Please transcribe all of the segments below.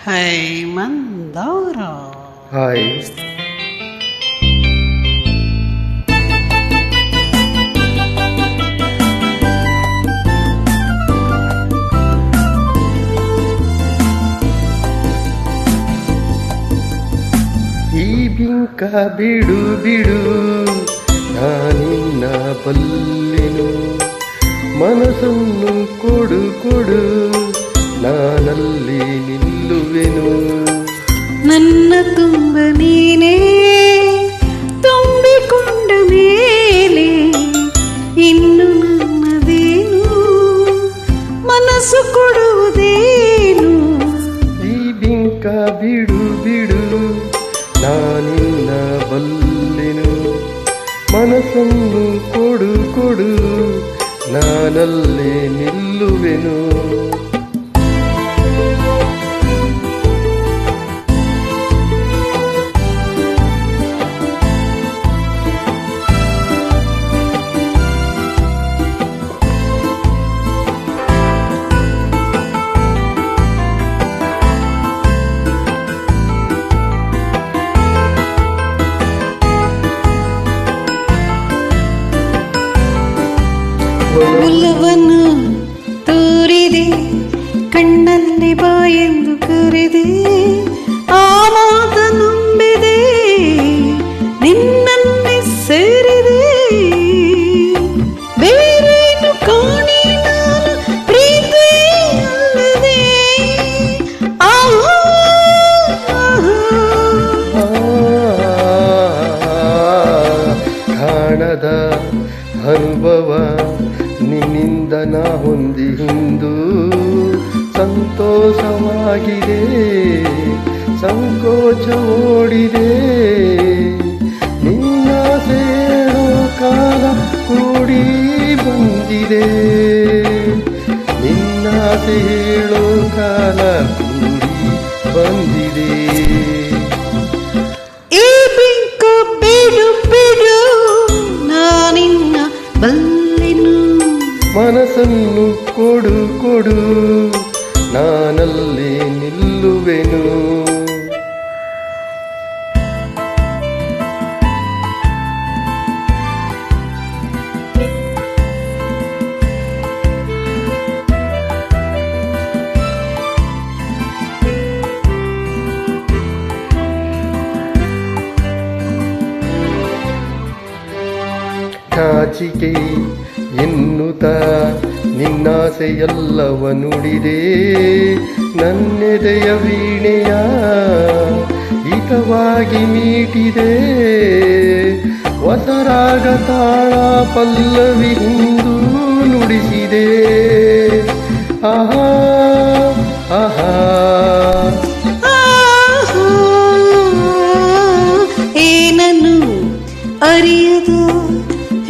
Hai Mandara. Hai. ಈ ಬಿಂಕ ಬಿಡು ಬಿಡು ನಾನಿನ್ನ ಬಲ್ಲೆನು, ಮನಸ್ಸನ್ನು ಕೊಡು ಕೊಡು ನಾನಲ್ಲಿ ನಿಲ್ಲುವೆನು. ನನ್ನ ತುಂಬ ನೀನೇ ತುಂಬಿಕೊಂಡ ಮೇಲೆ ಇನ್ನು ನನ್ನದೇನು, ಮನಸ್ಸು ಕೊಡುವುದೇನು. ಈ ಬಿಂಕ ಬಿಡು ಬಿಡು ನಾನಿನ್ನ ಬಲ್ಲೆನು, ಮನಸ್ಸನ್ನು ಕೊಡು ಕೊಡು ನಾನಲ್ಲೇ ನಿಲ್ಲುವೆನು. ಒಲವನ್ನು ತೋರಿದೆ, ಕಣ್ಣಲ್ಲಿ ಬಾಯೆಂದು ಕರೆದೆ, ಆ ಮಾತ ನಂಬಿದೆ, ನಿನ್ನನ್ನೇ ಸೇರಿದೆ. ಬೇರೇನು ಕಾಣಿ ನಾನು ಪ್ರೀತಿ ಅಲ್ಲದೆ. ಕಾಣದ ಅನುಭವ ನಿನ್ನಿಂದ ನಾ ಹೊಂದಿ ಹಿಂದು ಸಂತೋಷವಾಗಿದೆ, ಸಂಕೋಚ ಓಡಿದೆ. ನಿನ್ನ ಸೇರೋ ಕಾಲ ಕೂಡಿ ಬಂದಿದೆ, ನಿನ್ನ ಸೇಳೋ ಕಾಲ ಕೂಡಿ ಬಂದಿದೆ. ಈ ಬಿಂಕ ಬಿಡು ಬಿಡು ನಾನಿನ್ನ ಬಲ್ಲೆನು, ಮನಸ್ಸನ್ನು ಕೊಡು ಕೊಡು ನಾನಲ್ಲಿ ನಿಲ್ಲುವೆನು. ನಾಚಿಕೆ ಎನ್ನುತ್ತ ನಿನ್ನಾಸೆಯಲ್ಲವ ನುಡಿದೆ, ನನ್ನೆದೆಯ ವೀಣೆಯ ಹಿತವಾಗಿ ಮೀಟಿದೆ. ಹೊಸರಾಗ ತಾಳ ಪಲ್ಲವಿ ಹಿಂದೂ ನುಡಿಸಿದೆ. ಆಹಾ ಆಹಾ ಏನನ್ನು ಅರಿಯದ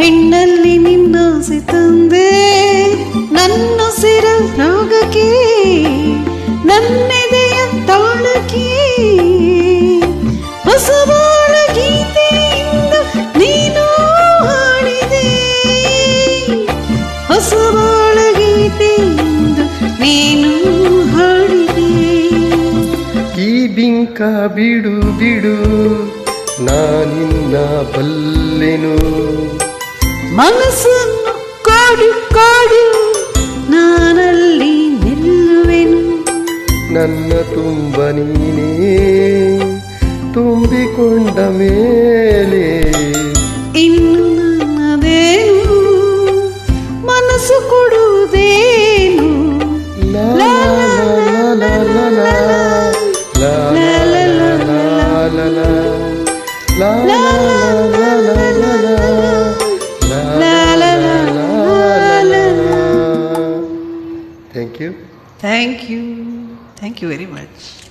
ಹೆಣ್ಣಲ್ಲಿ ನಿನ್ನಾಸೆ ತಂದೆ, ನನ್ನ ಸಿರ ರಾಗಕ್ಕೆ ನನ್ನೆದೆಯ ತಾಳಕ್ಕೆ. ಹೊಸವಾಳ ಗೀತೆಯಿಂದ ನೀನು ಹಾಡಿದೆ, ಹೊಸವಾಳ ಗೀತೆಯಿಂದ ನೀನು ಹಾಡಿದೆ. ಈ ಬಿಂಕ ಬಿಡು ಬಿಡು ನಾನಿನ್ನ ಬಲ್ಲೆನು, ಮನಸ್ಸನ್ನು ಕಾಡು ಕಾಡು ನಾನಲ್ಲಿ ನಿಲ್ಲುವೆನು. ನನ್ನ ತುಂಬ ನೀನೇ ತುಂಬಿಕೊಂಡ ಮೇಲೆ ಇನ್ನು ನನ್ನದೇನು, ಮನಸ್ಸು ಕೊಡುವುದೇನು. ಲಾ ಲಾ ಲಾ ಲಾ ಲಾ ಲಾ ಲಾ ಲಾ ಲಾ ಲಾ ಲಾ Thank you. Thank you. Thank you very much.